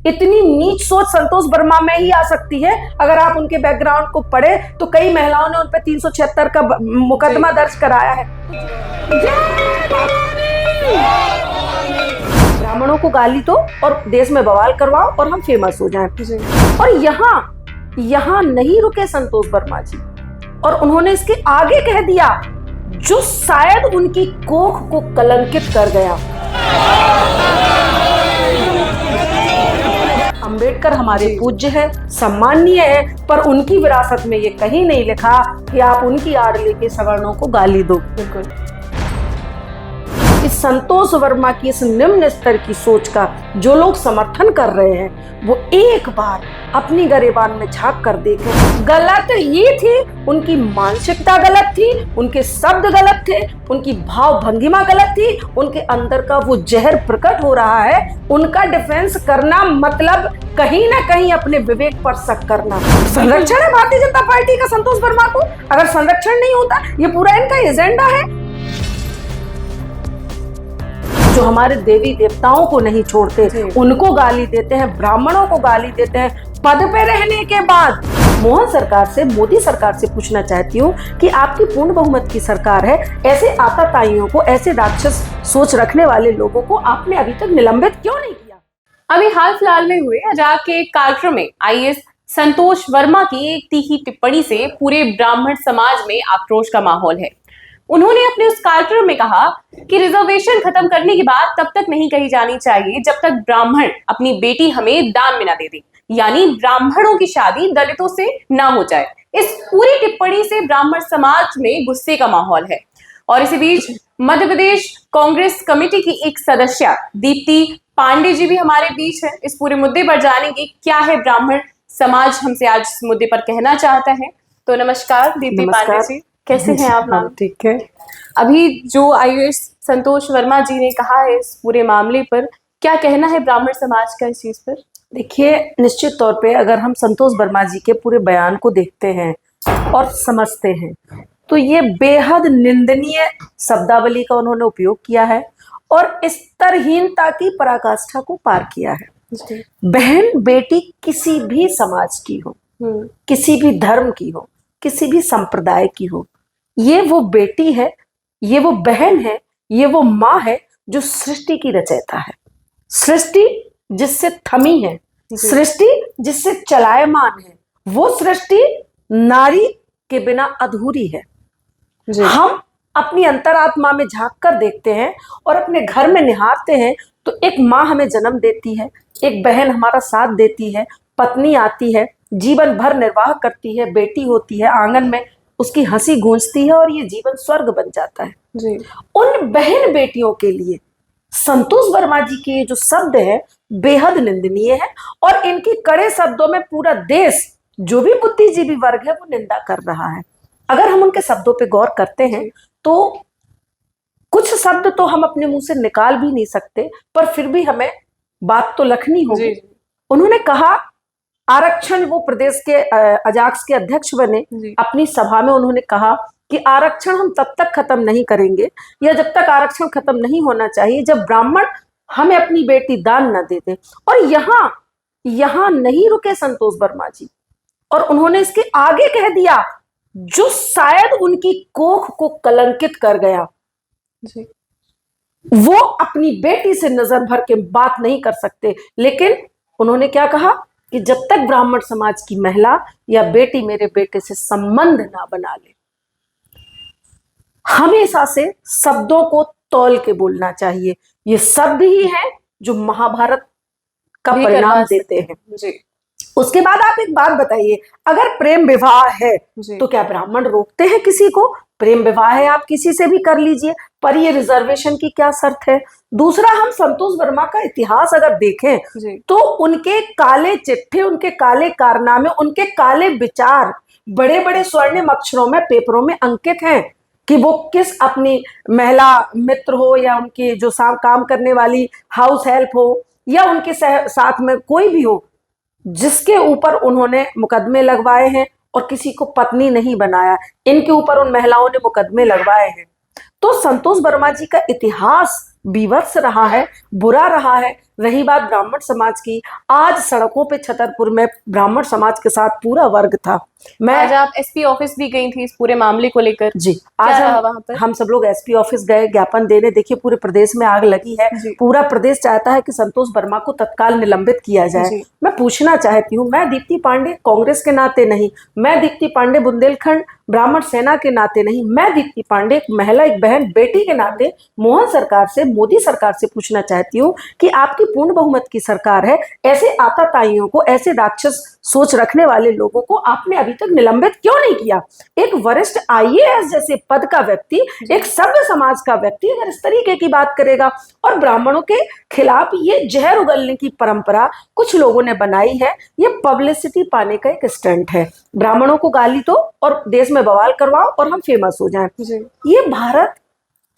इतनी नीच सोच संतोष वर्मा में ही आ सकती है। अगर आप उनके बैकग्राउंड को पढ़े तो कई महिलाओं ने उन पर 376 का मुकदमा दर्ज कराया है। ब्राह्मणों को गाली दो और देश में बवाल करवाओ और हम फेमस हो जाएं। और यहाँ नहीं रुके संतोष वर्मा जी, और उन्होंने इसके आगे कह दिया जो शायद उनकी कोख को कलंकित कर गया। अंबेडकर हमारे पूज्य है, सम्माननीय है, पर उनकी विरासत में ये कहीं नहीं लिखा कि आप उनकी आड़ लेके सवर्णों को गाली दो। बिल्कुल। इस संतोष वर्मा की इस निम्न स्तर की सोच का जो लोग समर्थन कर रहे हैं वो एक बार अपनी गरेबान में झांक कर देखें। गलत ये थी, उनकी मानसिकता गलत थी, उनके शब्द गलत थे, उनकी भाव भंगिमा गलत थी, उनके अंदर का वो जहर प्रकट हो रहा है। उनका डिफेंस करना मतलब कहीं ना कहीं अपने विवेक पर शक करना। संरक्षण है भारतीय जनता पार्टी का संतोष वर्मा को। अगर संरक्षण नहीं होता, ये पूरा इनका एजेंडा है। जो हमारे देवी देवताओं को नहीं छोड़ते, उनको गाली देते हैं, ब्राह्मणों को गाली देते हैं पद पे रहने के बाद। मोहन सरकार से, मोदी सरकार से पूछना चाहती हूँ कि आपकी पूर्ण बहुमत की सरकार है, ऐसे आताताइयों को, ऐसे राक्षस सोच रखने वाले लोगों को आपने अभी तक निलंबित क्यों नहीं किया? अभी हाल फिलहाल में हुए अजाक के कार्यक्रम में आईएएस संतोष वर्मा की एक तीखी टिप्पणी से पूरे ब्राह्मण समाज में आक्रोश का माहौल है। उन्होंने अपने उस कार्यक्रम में कहा कि रिजर्वेशन खत्म करने की बात तब तक नहीं कही जानी चाहिए जब तक ब्राह्मण अपनी बेटी हमें दान में ना दे दे, यानी ब्राह्मणों की शादी दलितों से ना हो जाए। इस पूरी टिप्पणी से ब्राह्मण समाज में गुस्से का माहौल है। और इसी बीच मध्य प्रदेश कांग्रेस कमेटी की एक सदस्य दीप्ति पांडे जी भी हमारे बीच है। इस पूरे मुद्दे पर जानेंगे क्या है ब्राह्मण समाज हमसे आज इस मुद्दे पर कहना चाहता है। तो नमस्कार दीप्ति पांडे जी, कैसे हैं आप मैम? ठीक है। अभी जो आईएएस संतोष वर्मा जी ने कहा है इस पूरे मामले पर, क्या कहना है ब्राह्मण समाज का इस चीज पर? देखिए, निश्चित तौर पे अगर हम संतोष वर्मा जी के पूरे बयान को देखते हैं और समझते हैं तो ये बेहद निंदनीय शब्दावली का उन्होंने उपयोग किया है और स्तरहीनता की पराकाष्ठा को पार किया है। बहन बेटी किसी भी समाज की हो, किसी भी धर्म की हो, किसी भी संप्रदाय की हो, ये वो बेटी है, ये वो बहन है, ये वो माँ है जो सृष्टि की रचयिता है। सृष्टि जिससे थमी है, सृष्टि जिससे चलायमान है, वो सृष्टि नारी के बिना अधूरी है। हम अपनी अंतरात्मा में झांक कर देखते हैं और अपने घर में निहारते हैं तो एक माँ हमें जन्म देती है, एक बहन हमारा साथ देती है, पत्नी आती है, जीवन भर निर्वाह करती है, बेटी होती है, आंगन में उसकी हंसी गूंजती है और ये जीवन स्वर्ग बन जाता है जी। उन बहन बेटियों के लिए संतोष वर्मा जी के जो शब्द है बेहद निंदनीय है और इनकी कड़े शब्दों में पूरा देश, जो भी बुद्धिजीवी वर्ग है, वो निंदा कर रहा है। अगर हम उनके शब्दों पे गौर करते हैं तो कुछ शब्द तो हम अपने मुंह से निकाल भी नहीं सकते, पर फिर भी हमें बात तो रखनी होगी। उन्होंने कहा आरक्षण, वो प्रदेश के अजाक्स के अध्यक्ष बने, अपनी सभा में उन्होंने कहा कि आरक्षण हम तब तक खत्म नहीं करेंगे या जब तक आरक्षण खत्म नहीं होना चाहिए जब ब्राह्मण हमें अपनी बेटी दान न दे दे। और यहाँ नहीं रुके संतोष वर्मा जी, और उन्होंने इसके आगे कह दिया जो शायद उनकी कोख को कलंकित कर गया जी। वो अपनी बेटी से नजर भर के बात नहीं कर सकते, लेकिन उन्होंने क्या कहा कि जब तक ब्राह्मण समाज की महिला या बेटी मेरे बेटे से संबंध ना बना ले, हमेशा से शब्दों को तौल के बोलना चाहिए। ये शब्द ही है जो महाभारत का परिणाम देते हैं जी। उसके बाद आप एक बात बताइए, अगर प्रेम विवाह है तो क्या ब्राह्मण रोकते हैं किसी को? प्रेम विवाह है, आप किसी से भी कर लीजिए, पर ये रिजर्वेशन की क्या शर्त है? दूसरा, हम संतोष वर्मा का इतिहास अगर देखें तो उनके काले चिट्ठे, उनके काले कारनामे, उनके काले विचार बड़े बड़े स्वर्णिम अक्षरों में पेपरों में अंकित हैं कि वो किस अपनी महिला मित्र हो या उनकी जो काम करने वाली हाउस हेल्प हो या उनके साथ में कोई भी हो, जिसके ऊपर उन्होंने मुकदमे लगवाए हैं और किसी को पत्नी नहीं बनाया, इनके ऊपर उन महिलाओं ने मुकदमे लगवाए हैं। तो संतोष वर्मा जी का इतिहास विवश रहा है, बुरा रहा है, रही बात ब्राह्मण समाज की, आज सड़कों पे छतरपुर में ब्राह्मण समाज के साथ पूरा वर्ग था। मैं आज आप एसपी ऑफिस भी गई थी इस पूरे मामले को लेकर। जी, क्या आज रहा वहां पर? हम सब लोग एसपी ऑफिस गए ज्ञापन देने। देखिए पूरे प्रदेश में आग लगी है, जी। पूरा प्रदेश चाहता है कि संतोष वर्मा को तत्काल निलंबित किया जाए। जी। मैं पूछना चाहती हूँ, मैं दीप्ति पांडे कांग्रेस के नाते नहीं, मैं दीप्ति पांडे बुंदेलखंड ब्राह्मण सेना के नाते नहीं, मैं दीप्ति पांडे एक महिला, एक बहन, बेटी के नाते मोहन सरकार से, मोदी सरकार से पूछना चाहती हूँ कि आपकी पूर्ण बहुमत की सरकार है, ऐसे आताताइयों को, ऐसे राक्षस सोच रखने वाले लोगों को आपने अभी तक निलंबित क्यों नहीं किया? एक वरिष्ठ आईएएस जैसे पद का व्यक्ति, एक सभ्य समाज का व्यक्ति अगर इस तरीके की बात करेगा और ब्राह्मणों के खिलाफ ये जहर उगलने की परंपरा कुछ लोगों ने बनाई है, ये पब्लिसिटी पाने का एक स्टंट है। ब्राह्मणों को गाली दो और देश में बवाल करवाओ और हम फेमस हो जाएं। ये भारत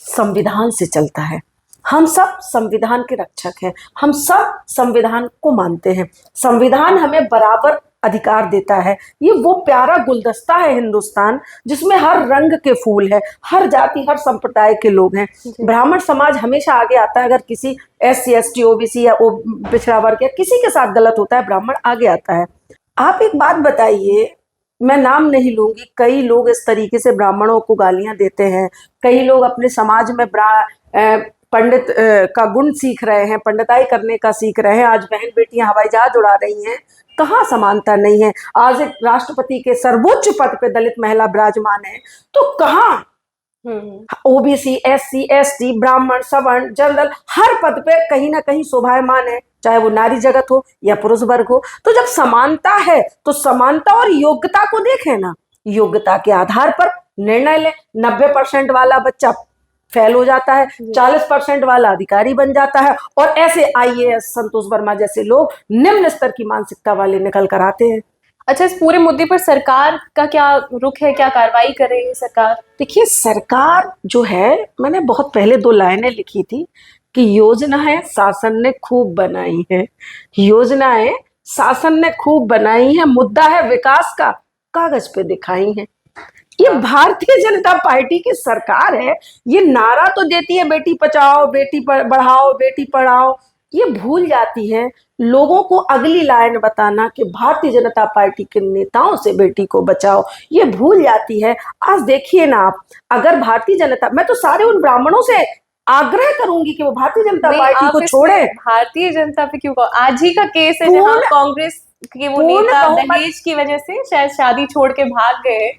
संविधान से चलता है, हम सब संविधान के रक्षक हैं, हम सब संविधान को मानते हैं। संविधान हमें बराबर अधिकार देता है। ये वो प्यारा गुलदस्ता है हिंदुस्तान, जिसमें हर रंग के फूल है, हर जाति, हर संप्रदाय के लोग हैं। ब्राह्मण समाज हमेशा आगे आता है। अगर किसी SC ST OBC या पिछड़ा वर्ग या किसी के साथ गलत होता है, ब्राह्मण आगे आता है। आप एक बात बताइए, मैं नाम नहीं लूंगी, कई लोग इस तरीके से ब्राह्मणों को गालियां देते हैं, कई लोग अपने समाज में पंडित का गुण सीख रहे हैं, पंडिताई करने का सीख रहे हैं। आज बहन बेटियां हवाई जहाज उड़ा रही हैं, कहाँ समानता नहीं है? आज एक राष्ट्रपति के सर्वोच्च पद पे दलित महिला विराजमान है, तो कहाँ OBC SC ST ब्राह्मण सवर्ण जनरल हर पद पे कहीं ना कहीं शोभायमान है, चाहे वो नारी जगत हो या पुरुष वर्ग हो। तो जब समानता है तो समानता और योग्यता को देखें ना, योग्यता के आधार पर निर्णय लें। 90% वाला बच्चा फेल हो जाता है, 40% वाला अधिकारी बन जाता है, और ऐसे IAS संतोष वर्मा जैसे लोग निम्न स्तर की मानसिकता वाले निकल कर आते हैं। अच्छा, इस पूरे मुद्दे पर सरकार का क्या रुख है, क्या कार्रवाई कर रही है सरकार? देखिए सरकार जो है, मैंने बहुत पहले 2 लाइनें लिखी थी कि योजनाएं शासन ने खूब बनाई है, योजनाएं शासन ने खूब बनाई है, मुद्दा है विकास का, कागज पे दिखाई है। ये भारतीय जनता पार्टी की सरकार है, ये नारा तो देती है बेटी बचाओ, बेटी बढ़ाओ, बेटी पढ़ाओ, ये भूल जाती है लोगों को अगली लाइन बताना कि भारतीय जनता पार्टी के नेताओं से बेटी को बचाओ, ये भूल जाती है। आज देखिए ना आप, अगर भारतीय जनता, मैं तो सारे उन ब्राह्मणों से आग्रह करूंगी कि वो भारतीय जनता पार्टी को छोड़े। भारतीय जनता पे क्यों? आज ही का केस है जहां कांग्रेस के वो नेता दहेज की वजह से शायद शादी छोड़ के भाग गए,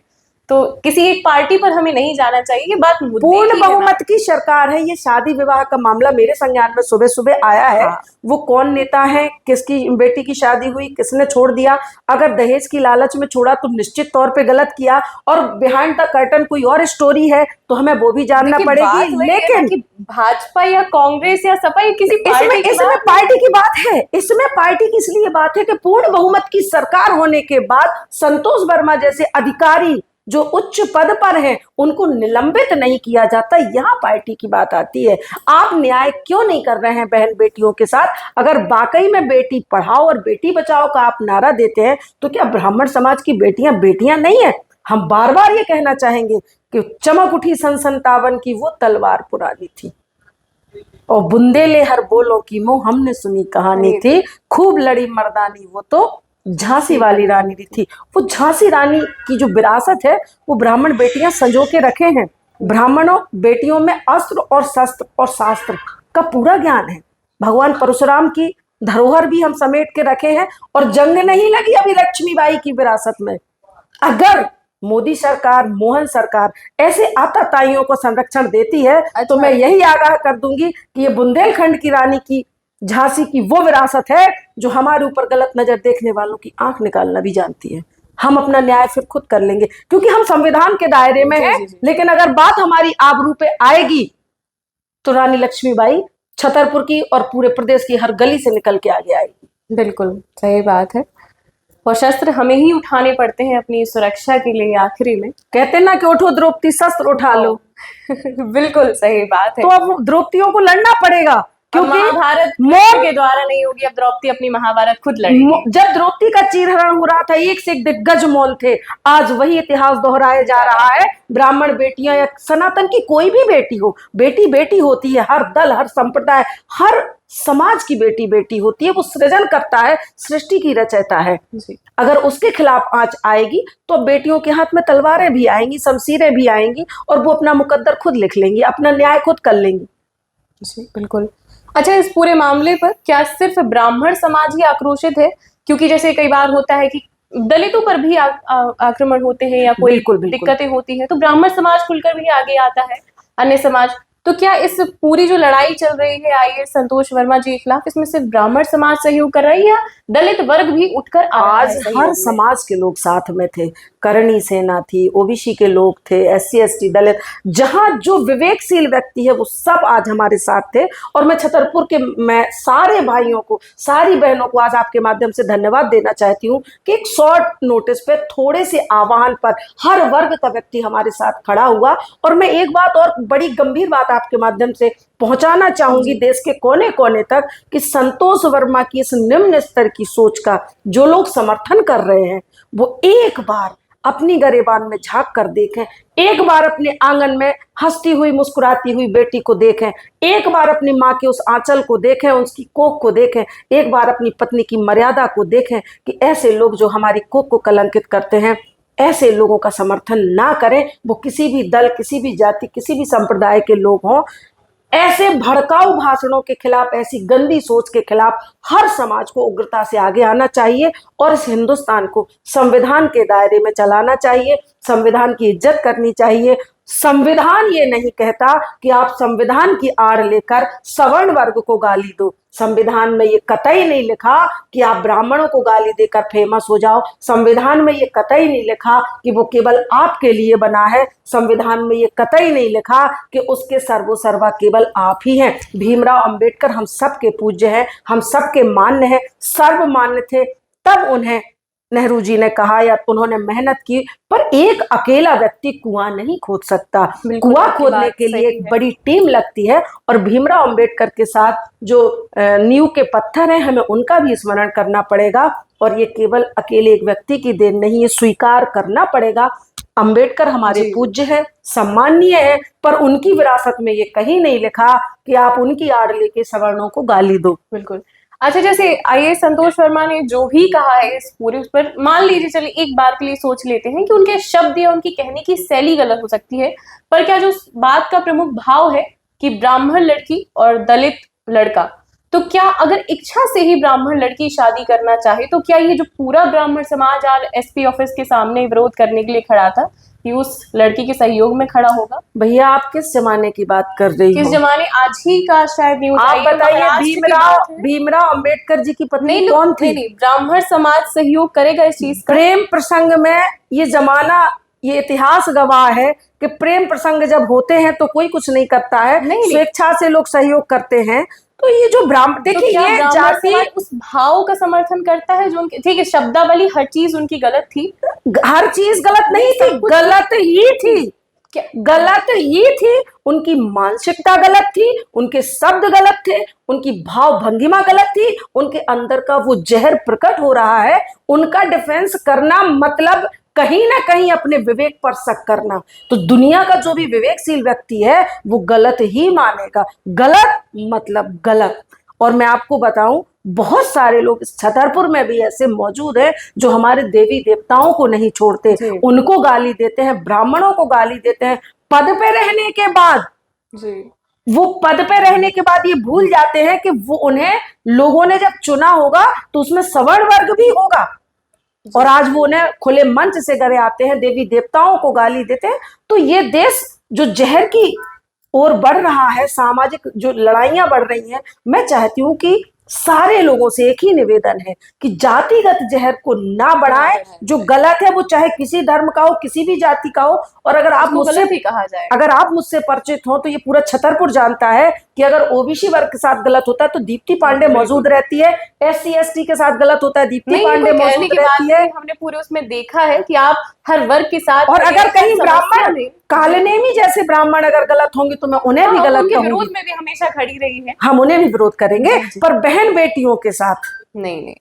तो किसी एक पार्टी पर हमें नहीं जाना चाहिए। ये बात पूर्ण बहुमत की सरकार है। ये शादी विवाह का मामला मेरे संज्ञान में सुबह सुबह आया है। वो कौन नेता है, किसकी बेटी की शादी हुई, किसने छोड़ दिया? अगर दहेज की लालच में छोड़ा तो निश्चित तौर पे गलत किया, और बिहाइंड द कर्टन कोई और स्टोरी है तो हमें वो भी जानना पड़ेगी। लेकिन भाजपा या कांग्रेस या सपा किसी इसमें पार्टी की बात है, इसमें पार्टी की इसलिए बात है कि पूर्ण बहुमत की सरकार होने के बाद संतोष वर्मा जैसे अधिकारी जो उच्च पद पर हैं उनको निलंबित नहीं किया जाता। यहाँ पार्टी की बात आती है। आप न्याय क्यों नहीं कर रहे हैं बहन बेटियों के साथ? अगर वाकई में बेटी पढ़ाओ और बेटी बचाओ का आप नारा देते हैं तो क्या ब्राह्मण समाज की बेटियां बेटियां नहीं है? हम बार बार ये कहना चाहेंगे कि चमक उठी सन 57 की वो तलवार पुरानी थी, और बुंदेले हर बोलों की मुंह हमने सुनी कहानी थी, खूब लड़ी मर्दानी वो तो झांसी वाली रानी भी थी। वो झांसी रानी की जो विरासत है वो ब्राह्मण बेटियां संजो के रखे हैं। ब्राह्मणों बेटियों में अस्त्र और शस्त्र और शास्त्र का पूरा ज्ञान है। भगवान परशुराम की धरोहर भी हम समेट के रखे हैं, और जंग नहीं लगी अभी लक्ष्मीबाई की विरासत में। अगर मोदी सरकार, मोहन सरकार ऐसे आताताइयों को संरक्षण देती है तो मैं यही आगाह कर दूंगी कि ये बुंदेलखंड की रानी की, झांसी की वो विरासत है जो हमारे ऊपर गलत नजर देखने वालों की आंख निकालना भी जानती है। हम अपना न्याय फिर खुद कर लेंगे, क्योंकि हम संविधान के दायरे में हैं। लेकिन अगर बात हमारी आबरू पे आएगी तो रानी लक्ष्मीबाई छतरपुर की और पूरे प्रदेश की हर गली से निकल के आगे आएगी। बिल्कुल सही बात है, और शस्त्र हमें ही उठाने पड़ते हैं अपनी सुरक्षा के लिए। आखिरी में कहते ना कि उठो द्रौपदी शस्त्र उठा लो। बिल्कुल सही बात है। तो अब द्रौपदियों को लड़ना पड़ेगा। क्योंकि महाभारत मोर के द्वारा नहीं होगी, अब द्रौपदी अपनी महाभारत खुद लड़ेगी। जब द्रौपदी का चीरहरण हो रहा था, एक से एक दिग्गज मौल थे, आज वही इतिहास दोहराया जा रहा है। ब्राह्मण बेटियां या सनातन की कोई भी बेटी हो, बेटी बेटी होती है। हर दल, हर संप्रदाय, हर समाज की बेटी बेटी होती है। वो सृजन करता है, सृष्टि की रचयिता है। अगर उसके खिलाफ आंच आएगी तो बेटियों के हाथ में तलवारें भी आएंगी, शमशीरें भी आएंगी, और वो अपना मुकद्दर खुद लिख लेंगी, अपना न्याय खुद कर लेंगी। जी बिल्कुल। अच्छा, इस पूरे मामले पर क्या सिर्फ ब्राह्मण समाज ही आक्रोशित है? क्योंकि जैसे कई बार होता है कि दलितों पर भी आक्रमण होते हैं या कोई दिक्कतें होती है, तो ब्राह्मण समाज खुलकर भी आगे आता है, अन्य समाज। तो क्या इस पूरी जो लड़ाई चल रही है आईएएस संतोष वर्मा जी के खिलाफ, इसमें सिर्फ ब्राह्मण समाज सहयोग कर रही है या दलित वर्ग भी उठकर आज हर समाज के लोग साथ में थे। करणी सेना थी, ओबीसी के लोग थे, एससी एसटी, दलित, जहां जो विवेकशील व्यक्ति है वो सब आज हमारे साथ थे। और मैं छतरपुर के मैं सारे भाइयों को, सारी बहनों को आज आपके माध्यम से धन्यवाद देना चाहती हूँ कि एक शॉर्ट नोटिस पे, थोड़े से आह्वान पर हर वर्ग का व्यक्ति हमारे साथ खड़ा हुआ। और मैं एक बात और बड़ी गंभीर बात आपके माध्यम से पहुंचाना चाहूंगी देश के कोने कोने तक, कि संतोष वर्मा की इस निम्न स्तर की सोच का जो लोग समर्थन कर रहे हैं, वो एक बार अपनी गरेबान में झांक कर देखें, एक बार अपने आंगन में हंसती हुई मुस्कुराती हुई बेटी को देखें, एक बार अपनी माँ के उस आंचल को देखें, उसकी कोख को देखें, एक बार अपनी पत्नी की मर्यादा को देखें, कि ऐसे लोग जो हमारी कोख को कलंकित करते हैं, ऐसे लोगों का समर्थन ना करें। वो किसी भी दल, किसी भी जाति, किसी भी संप्रदाय के लोग हों। ऐसे भड़काऊ भाषणों के खिलाफ, ऐसी गंदी सोच के खिलाफ हर समाज को उग्रता से आगे आना चाहिए और इस हिंदुस्तान को संविधान के दायरे में चलाना चाहिए, संविधान की इज्जत करनी चाहिए। संविधान ये नहीं कहता कि आप संविधान की आड़ लेकर सवर्ण वर्ग को गाली दो। संविधान में ये कतई नहीं लिखा कि आप ब्राह्मणों को गाली देकर फेमस हो जाओ। संविधान में ये कतई नहीं लिखा कि वो केवल आपके लिए बना है। संविधान में ये कतई नहीं लिखा कि उसके सर्वोसर्वा केवल आप ही हैं। भीमराव अंबेडकर हम सबके पूज्य हैं, हम सबके मान्य हैं, सर्वमान्य थे। तब उन्हें नेहरू जी ने कहा, या उन्होंने मेहनत की, पर एक अकेला व्यक्ति कुआं नहीं खोद सकता। कुआं खोदने के लिए एक बड़ी टीम लगती है। और भीमराव अंबेडकर के साथ जो नींव के पत्थर हैं, हमें उनका भी स्मरण करना पड़ेगा। और ये केवल अकेले एक व्यक्ति की देन नहीं, ये स्वीकार करना पड़ेगा। अंबेडकर हमारे पूज्य है, सम्माननीय है, पर उनकी विरासत में ये कहीं नहीं लिखा कि आप उनकी आड़ लेके सवर्णों को गाली दो। बिल्कुल। अच्छा, जैसे आईएएस संतोष वर्मा ने जो भी कहा है इस पूरे, उस पर मान लीजिए, चलिए एक बार के लिए सोच लेते हैं कि उनके शब्द या उनकी कहने की शैली गलत हो सकती है, पर क्या जो बात का प्रमुख भाव है कि ब्राह्मण लड़की और दलित लड़का, तो क्या अगर इच्छा से ही ब्राह्मण लड़की शादी करना चाहे, तो क्या ये जो पूरा ब्राह्मण समाज आज एसपी ऑफिस के सामने विरोध करने के लिए खड़ा था, कि उस लड़की के सहयोग में खड़ा होगा? भैया आप किस जमाने की बात कर रही हो? किस जमाने? आज ही का शायद न्यूज़ आप बताइए। भीमराव अंबेडकर जी की पत्नी कौन थी? नहीं, ब्राह्मण समाज सहयोग करेगा इस चीज का? प्रेम प्रसंग में ये जमाना, ये इतिहास गवाह है कि प्रेम प्रसंग जब होते हैं तो कोई कुछ नहीं करता है, स्वेच्छा से लोग सहयोग करते हैं। तो ये जो ब्राह्मण, देखिए, ये जाति उस भाव का समर्थन करता है जो उनके, ठीक है, शब्दावली हर चीज उनकी गलत थी, हर चीज गलत नहीं थी, गलत ही थी, गलत ही थी। उनकी मानसिकता गलत थी, उनके शब्द गलत थे, उनकी भाव भंगिमा गलत थी, उनके अंदर का वो जहर प्रकट हो रहा है। उनका डिफेंस करना मतलब कहीं ना कहीं अपने विवेक पर शक करना। तो दुनिया का जो भी विवेकशील व्यक्ति है वो गलत ही मानेगा। गलत मतलब गलत। और मैं आपको बताऊं, बहुत सारे लोग इस छतरपुर में भी ऐसे मौजूद हैं जो हमारे देवी देवताओं को नहीं छोड़ते, उनको गाली देते हैं, ब्राह्मणों को गाली देते हैं। पद पे रहने के बाद वो पद पे रहने के बाद ये भूल जाते हैं कि वो उन्हें लोगों ने जब चुना होगा तो उसमें सवर्ण वर्ग भी होगा। और आज वो उन्हें खुले मंच से गरे आते हैं, देवी देवताओं को गाली देते हैं। तो ये देश जो जहर की ओर बढ़ रहा है, सामाजिक जो लड़ाइयां बढ़ रही हैं, मैं चाहती हूं कि सारे लोगों से एक ही निवेदन है कि जातिगत जहर को ना बढ़ाएं। जो गलत है वो चाहे किसी धर्म का हो, किसी भी जाति का हो। और अगर आप मुझसे भी कहा जाए, अगर आप मुझसे परिचित हो तो ये पूरा छतरपुर जानता है कि अगर ओबीसी वर्ग के साथ गलत होता है तो दीप्ति पांडे मौजूद रहती है, एससी एसटी के साथ गलत होता है दीप्ति पांडे मौजूद रहती है। हमने पूरे उसमें देखा है कि आप हर वर्ग के साथ, और अगर कहीं ब्राह्मण कालनेमी जैसे ब्राह्मण अगर गलत होंगे तो मैं उन्हें भी हाँ, गलत उनके कहूंगी, विरोध में भी हमेशा खड़ी रही है। हम उन्हें भी विरोध करेंगे, पर बहन बेटियों के साथ नहीं नहीं,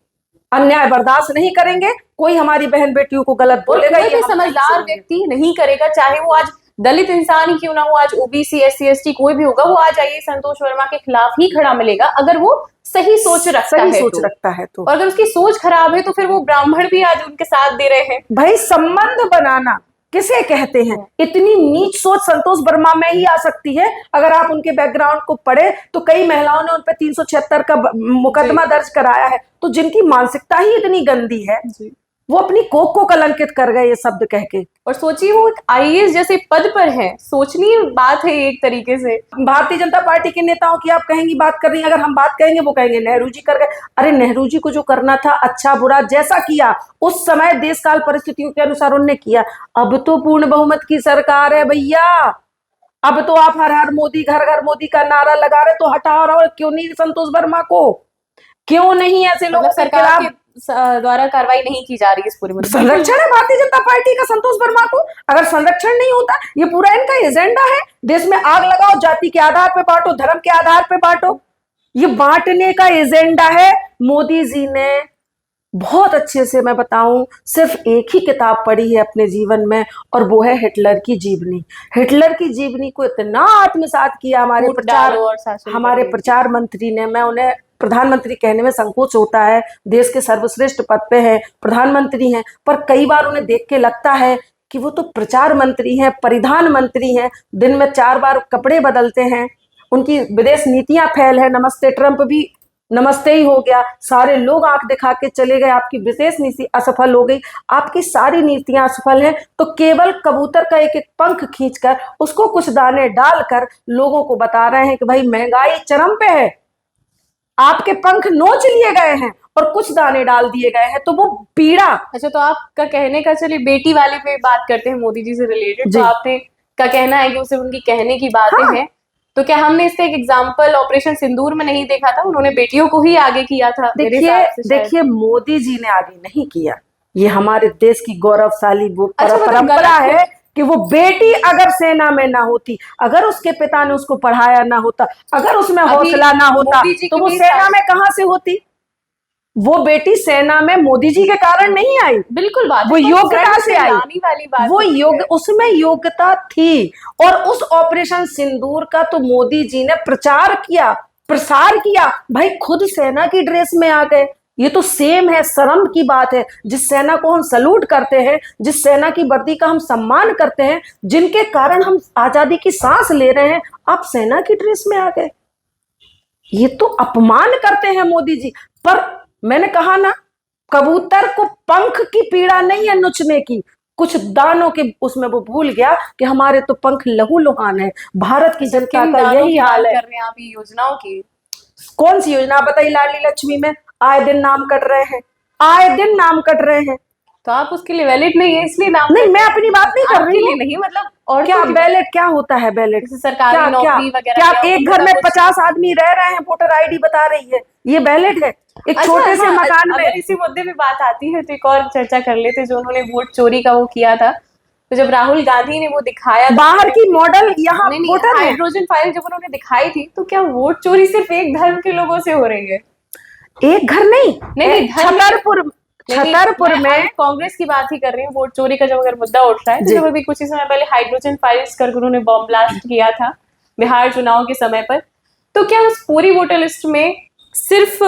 अन्याय बर्दाश्त नहीं करेंगे। कोई हमारी बहन बेटियों को गलत और बोलेगा कोई भी ये हम नहीं समझदार सुनेंगे। व्यक्ति नहीं करेगा, चाहे वो आज दलित इंसान ही क्यों ना हो, आज ओबीसी एससी एसटी कोई भी होगा, वो आज आइए संतोष वर्मा के खिलाफ ही खड़ा मिलेगा, अगर वो सही सोच रखता सही है सोच तो। रखता है तो और अगर उसकी सोच खराब है तो फिर वो ब्राह्मण भी आज उनके साथ दे रहे हैं। भाई संबंध बनाना किसे कहते हैं? इतनी नीच सोच संतोष वर्मा में ही आ सकती है। अगर आप उनके बैकग्राउंड को पढ़े तो कई महिलाओं ने उन पर 376 का मुकदमा दर्ज कराया है। तो जिनकी मानसिकता ही इतनी गंदी है, वो अपनी कोख को कलंकित कर गए ये शब्द कह के। और सोचिए वो एक आईएएस जैसे पद पर है, सोचनीय बात है एक तरीके से। भारतीय जनता पार्टी के नेताओं की आप कहेंगी बात कर रही हैं, अगर हम बात कहेंगे वो कहेंगे नेहरू जी कर गए। अरे नेहरू जी को जो करना था, अच्छा बुरा जैसा किया उस समय देश काल परिस्थितियों के अनुसार उन्होंने किया। अब तो पूर्ण बहुमत की सरकार है भैया, अब तो आप हर हर मोदी, घर घर मोदी का नारा लगा रहे, तो हटाओ। और क्यों नहीं संतोष वर्मा को, क्यों नहीं ऐसे लोगों के सरकार खिलाफ के द्वारा कार्रवाई नहीं की जा रही इस पूरे मुद्दे पर। संरक्षण है भारतीय जनता पार्टी का संतोष वर्मा को। अगर संरक्षण नहीं होता, ये पूरा इनका एजेंडा है, देश में आग लगाओ, जाति के आधार पे बांटो, धर्म के आधार पे बांटो, ये बांटने का एजेंडा है। मोदी जी ने बहुत अच्छे से, मैं बताऊं, सिर्फ एक ही किताब पढ़ी है अपने जीवन में, और वो है हिटलर की जीवनी। हिटलर की जीवनी को इतना आत्मसात किया हमारे प्रचार मंत्री ने। मैं उन्हें प्रधानमंत्री कहने में संकोच होता है, देश के सर्वश्रेष्ठ पद पे हैं, प्रधानमंत्री हैं, पर कई बार उन्हें देख के लगता है कि वो तो प्रचार मंत्री हैं, परिधान मंत्री हैं, दिन में 4 बार कपड़े बदलते हैं, उनकी विदेश नीतियां फैल है, नमस्ते ट्रंप भी नमस्ते ही हो गया, सारे लोग आंख दिखा के चले गए, आपकी विशेष नीति असफल हो गई, आपकी सारी नीतियां असफल हैं। तो केवल कबूतर का एक एक पंख खींचकर उसको कुछ दाने डालकर लोगों को बता रहे हैं कि भाई महंगाई चरम पे है, आपके पंख नोच लिए गए हैं और कुछ दाने डाल दिए गए हैं, तो वो पीड़ा। अच्छा, तो आपका कहने का, चलिए बेटी वाले पे बात करते हैं, मोदी जी से रिलेटेड। तो आपने का कहना है कि उसे उनकी कहने की बातें हैं, तो क्या हमने इसका एक एग्जाम्पल ऑपरेशन सिंदूर में नहीं देखा था? उन्होंने बेटियों को ही आगे किया था। देखिए मोदी जी ने आगे नहीं किया, ये हमारे देश की गौरवशाली वो परंपरा है कि वो बेटी अगर सेना में ना होती, अगर उसके पिता ने उसको पढ़ाया ना होता, अगर उसमें हौसला ना होता, तो वो सेना में कहां से होती? वो बेटी सेना में मोदी जी के कारण नहीं आई, बिल्कुल बात, वो योग्यता से आई, वाली बात वो उसमें योग्यता थी। और उस ऑपरेशन सिंदूर का तो मोदी जी ने प्रचार किया, प्रसार किया, भाई खुद सेना की ड्रेस में आ गए। ये तो सेम है, शर्म की बात है। जिस सेना को हम सलूट करते हैं, जिस सेना की वर्दी का हम सम्मान करते हैं, जिनके कारण हम आजादी की सांस ले रहे हैं, आप सेना की ड्रेस में आ गए। ये तो अपमान करते हैं मोदी जी। पर मैंने कहा ना, कबूतर को पंख की पीड़ा नहीं है नोचने की, कुछ दानों के उसमें वो भूल गया कि हमारे तो पंख लहू लुहान है। भारत की जनता का यही हाल है। कर रहे हैं आप योजनाओं की? कौन सी योजना बताइए? लाडली लक्ष्मी में आए दिन नाम कट रहे हैं, आए दिन नाम कट रहे हैं। तो आप उसके लिए वैलिड नहीं है इसलिए नाम नहीं, मैं अपनी बात नहीं कर रही हूँ। नहीं, मतलब और क्या बैलेट क्या होता है? बैलेट सरकारी नौकरी वगैरह, क्या एक घर में 50 आदमी रह रहे हैं, वोटर आईडी बता रही है, ये बैलेट है? एक छोटे से मकान में। अगर इसी मुद्दे पे बात आती है तो एक और चर्चा कर लेते, जो उन्होंने वोट चोरी का वो किया था, तो जब राहुल गांधी ने वो दिखाया बाहर की मॉडल, यहाँ हाइड्रोजन फाइल जब उन्होंने दिखाई थी, तो क्या वोट चोरी सिर्फ एक धर्म के लोगों से हो रही है? एक घर नहीं, छतरपुर में कांग्रेस की बात ही कर रही हूँ। वोट चोरी का जब अगर मुद्दा उठ रहा है, तो जब अभी कुछ ही समय पहले हाइड्रोजन फाइल्स कर उन्होंने बॉम्ब ब्लास्ट किया था बिहार चुनाव के समय पर, तो क्या उस पूरी वोटर लिस्ट में सिर्फ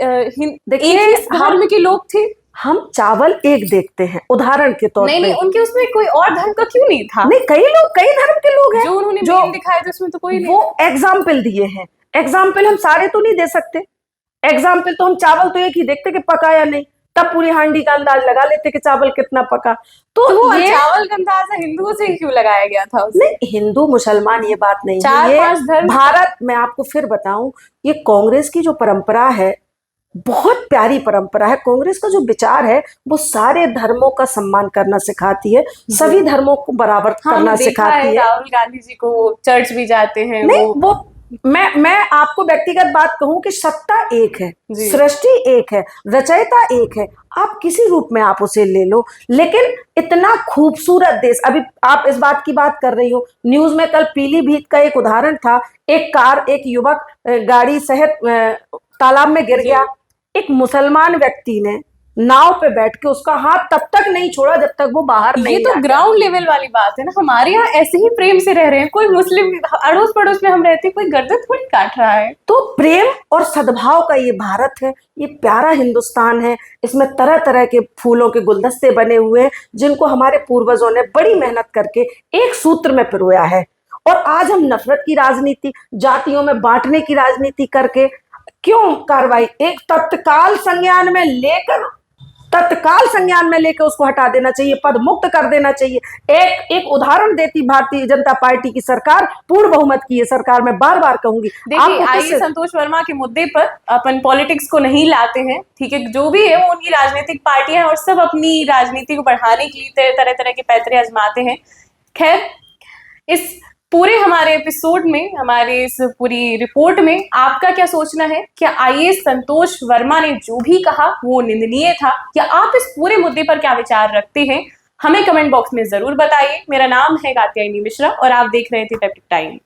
धर्म के लोग थे? हम चावल एक देखते हैं उदाहरण के तौर पे। नहीं, उनके उसमें कोई और धर्म का क्यों नहीं था? नहीं, कई धर्म के लोग हैं जो उन्होंने मेल दिखाया था, उसमें तो कोई नहीं। वो एग्जाम्पल दिए हैं, एग्जाम्पल हम सारे तो नहीं दे सकते। एग्जाम्पल तो हम चावल तो एक ही देखते कि पका या नहीं, तब पूरी हांडी का अंदाज लगा लेते कि चावल कितना पका। तो ये चावल का अंदाजा हिंदुओं से क्यों लगाया गया था? नहीं, हिंदू मुसलमान ये बात नहीं है, ये भारत में आपको फिर बताऊं, ये कांग्रेस की जो परंपरा है बहुत प्यारी परंपरा है। कांग्रेस का जो विचार है वो सारे धर्मों का सम्मान करना सिखाती है, सभी धर्मों को बराबर करना सिखाती है। राहुल गांधी जी को चर्च भी जाते हैं, नहीं वो मैं आपको व्यक्तिगत बात कहूं कि सत्ता एक है, जी। सृष्टि एक है, रचयिता एक है, आप किसी रूप में आप उसे ले लो, लेकिन इतना खूबसूरत देश। अभी आप इस बात की बात कर रही हो, न्यूज में कल पीलीभीत का एक उदाहरण था, एक युवक गाड़ी सहित तालाब में गिर जी। गया। एक मुसलमान व्यक्ति ने नाव पे बैठ के उसका हाथ तब तक नहीं छोड़ा जब तक वो बाहर ये नहीं तो आ गया। ग्राउंड लेवल वाली बात है ना, हमारे यहाँ ऐसे ही प्रेम से रह रहे हैं, कोई मुस्लिम अड़ोस पड़ोस में हम रहते हैं, कोई गर्दन थोड़ी काट रहा है। तो प्रेम और सद्भाव का ये भारत है, ये प्यारा हिंदुस्तान है। इसमें तरह तरह के फूलों के गुलदस्ते बने हुए हैं जिनको हमारे पूर्वजों ने बड़ी मेहनत करके एक सूत्र में पिरोया है। और आज हम नफरत की राजनीति, जातियों में बांटने की राजनीति करके क्यों कार्रवाई, एक तत्काल संज्ञान में लेकर उसको हटा देना चाहिए, पद मुक्त कर देना चाहिए। एक उदाहरण देती भारतीय जनता पार्टी की सरकार, पूर्ण बहुमत की ये सरकार, मैं बार बार कहूंगी। देखिए, आइए संतोष वर्मा के मुद्दे पर अपन पॉलिटिक्स को नहीं लाते हैं, ठीक है, जो भी है वो उनकी राजनीतिक पार्टियां हैं और सब अपनी राजनीति को बढ़ाने के लिए तरह तरह के पैतरे आजमाते हैं। खैर, इस पूरे हमारे एपिसोड में, हमारे इस पूरी रिपोर्ट में आपका क्या सोचना है? क्या आईएएस संतोष वर्मा ने जो भी कहा वो निंदनीय था, या आप इस पूरे मुद्दे पर क्या विचार रखते हैं? हमें कमेंट बॉक्स में जरूर बताइए। मेरा नाम है कात्यायनी मिश्रा और आप देख रहे थे पेप्टिक टाइम।